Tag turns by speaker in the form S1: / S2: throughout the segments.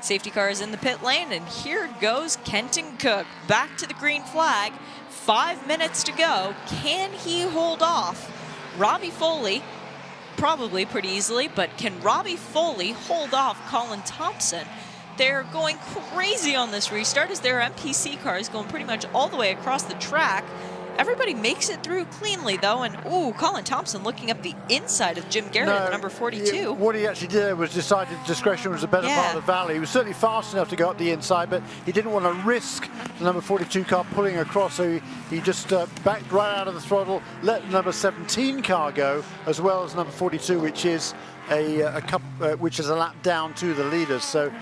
S1: Safety car is in the pit lane, and here goes Kenton Cook back to the green flag. 5 minutes to go. Can he hold off Robbie Foley? Probably pretty easily, but can Robbie Foley hold off Colin Thompson? They're going crazy on this restart as their MPC car is going pretty much all the way across the track. Everybody makes it through cleanly, though, and ooh, Colin Thompson looking up the inside of Jim Garrett at the number 42.
S2: What he actually did was decided discretion was the better part of the valley. He was certainly fast enough to go up the inside, but he didn't want to risk the number 42 car pulling across, so he just backed right out of the throttle, let the number 17 car go, as well as number 42, which is which is a lap down to the leaders. So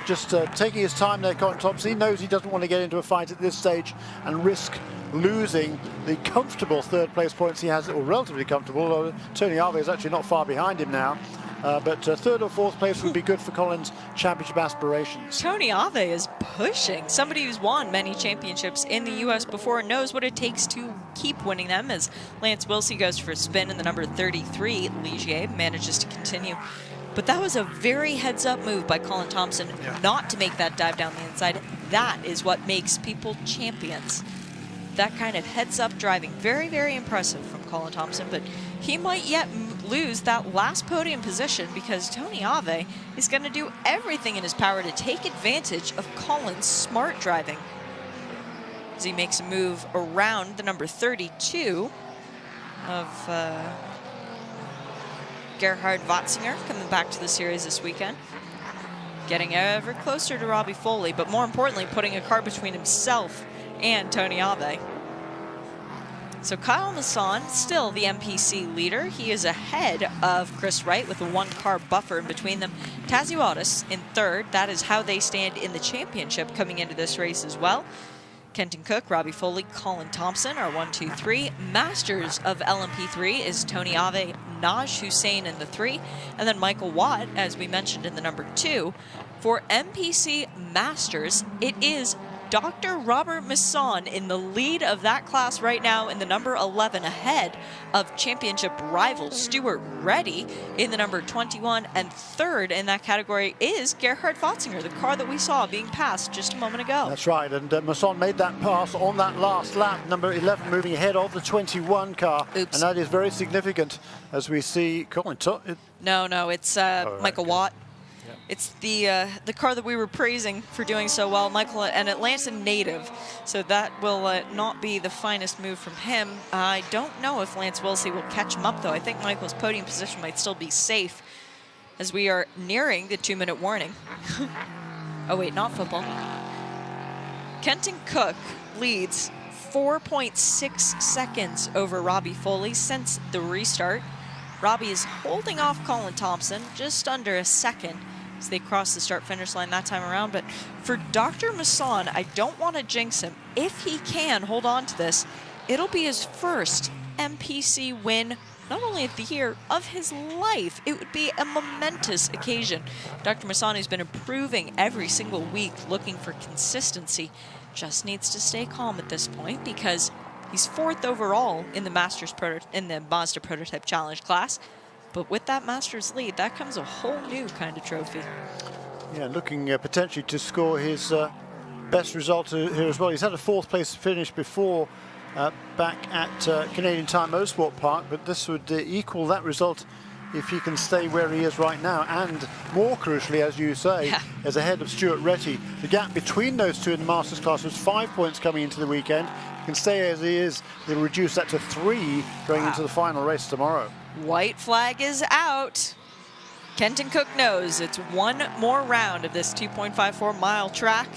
S2: just taking his time there, Colin Thompson. He knows he doesn't want to get into a fight at this stage and risk losing the comfortable third place points he has, or relatively comfortable. Tony Arve is actually not far behind him now. But third or fourth place would be good for Colin's championship aspirations.
S1: Tony Arve is pushing. Somebody who's won many championships in the U.S. before and knows what it takes to keep winning them, as Lance Wilsey goes for a spin and the number 33, Ligier, manages to continue. But that was a very heads-up move by Colin Thompson not to make that dive down the inside. That is what makes people champions. That kind of heads-up driving. Very, very impressive from Colin Thompson, but he might yet lose that last podium position because Tony Arve is going to do everything in his power to take advantage of Colin's smart driving. As he makes a move around the number 32 of Gerhard Watzinger, coming back to the series this weekend. Getting ever closer to Robbie Foley, but more importantly, putting a car between himself and Tony Arve. So Kyle Masson, still the MPC leader. He is ahead of Chris Wright with a one-car buffer in between them. Tazio Otis in third. That is how they stand in the championship coming into this race as well. Kenton Cook, Robbie Foley, Colin Thompson are 1, 2, 3. Masters of LMP3 is Tony Arve, Naj Hussein in the 3, and then Michael Watt, as we mentioned, in the number 2. For MPC Masters, it is Dr. Robert Masson in the lead of that class right now in the number 11, ahead of championship rival Stuart Reddy in the number 21, and third in that category is Gerhard Watzinger, the car that we saw being passed just a moment ago.
S2: That's right, and Masson made that pass on that last lap, number 11 moving ahead of the 21 car.
S1: Oops.
S2: And that is very significant as we see Colin.
S1: No, it's Michael Watt. It's the car that we were praising for doing so well, Michael, an Atlanta native, so that will not be the finest move from him. I don't know if Lance Wilsey will catch him up, though. I think Michael's podium position might still be safe as we are nearing the 2-minute warning. Oh, wait, not football. Kenton Cook leads 4.6 seconds over Robbie Foley since the restart. Robbie is holding off Colin Thompson just under a second as they cross the start-finish line that time around. But for Dr. Masson, I don't want to jinx him. If he can hold on to this, it'll be his first MPC win, not only of the year, of his life. It would be a momentous occasion. Dr. Masson, who's been improving every single week, looking for consistency, just needs to stay calm at this point because he's 4th overall in the Mazda Prototype Challenge class. But with that Masters lead, that comes a whole new kind of trophy.
S2: Yeah, looking potentially to score his best result here as well. He's had a 4th place finish before back at Canadian Tire Motorsport Park, but this would equal that result if he can stay where he is right now, and more crucially, as you say, is ahead of Stuart Reddy. The gap between those two in the Masters class was 5 points coming into the weekend. He can stay as he is, they'll reduce that to 3 going into the final race tomorrow.
S1: White flag is out. Kenton Cook knows it's one more round of this 2.54 mile track.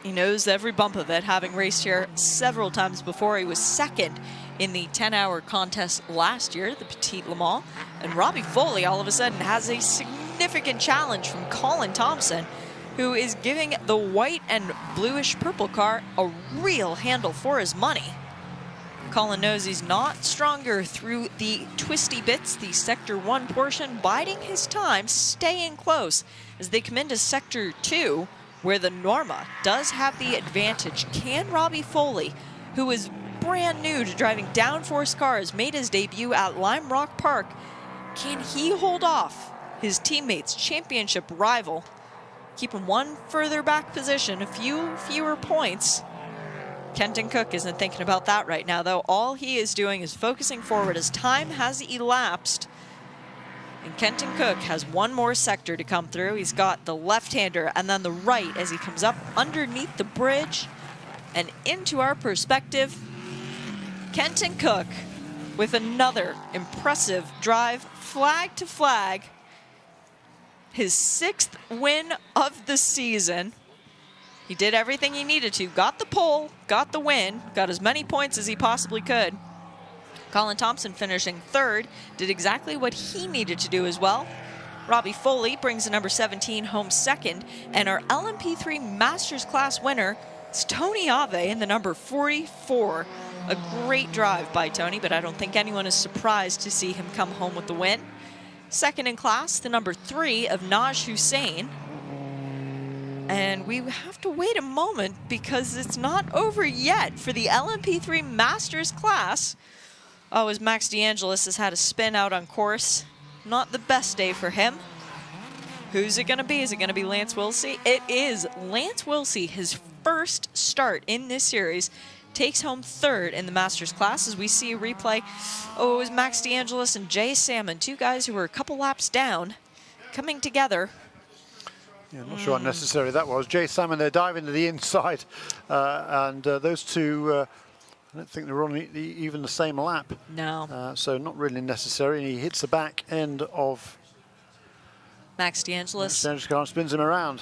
S1: He knows every bump of it, having raced here several times before. He was 2nd in the 10-hour contest last year, the Petit Le Mans. And Robbie Foley all of a sudden has a significant challenge from Colin Thompson, who is giving the white and bluish purple car a real handle for his money. Colin knows he's not stronger through the twisty bits, the Sector 1 portion, biding his time, staying close as they come into Sector 2, where the Norma does have the advantage. Can Robbie Foley, who is brand new to driving downforce cars, made his debut at Lime Rock Park, can he hold off his teammates' championship rival keeping one further back position, a few fewer points. Kenton Cook isn't thinking about that right now, though. All he is doing is focusing forward as time has elapsed. And Kenton Cook has one more sector to come through. He's got the left-hander and then the right as he comes up underneath the bridge and into our perspective. Kenton Cook with another impressive drive, flag to flag. His 6th win of the season. He did everything he needed to. Got the pole, got the win, got as many points as he possibly could. Colin Thompson finishing 3rd, did exactly what he needed to do as well. Robbie Foley brings the number 17 home 2nd, and our LMP3 Masters class winner is Tony Ave in the number 44. A great drive by Tony, but I don't think anyone is surprised to see him come home with the win. 2nd in class, the number 3 of Naj Hussain. And we have to wait a moment because it's not over yet for the LMP3 Masters class. Oh, as Max DeAngelis has had a spin out on course. Not the best day for him. Who's it going to be? Is it going to be Lance Wilsey? It is Lance Wilsey, his first start in this series. Takes home 3rd in the Masters class as we see a replay. Oh, it was Max DeAngelis and Jay Salmon, 2 guys who were a couple laps down, coming together.
S2: Yeah, I'm not sure how necessary that was. Jay Salmon, they're diving to the inside, and those two, I don't think they were on even the same lap.
S1: No.
S2: So not really necessary, and he hits the back end of
S1: Max DeAngelis.
S2: Max DeAngelis car and spins him around.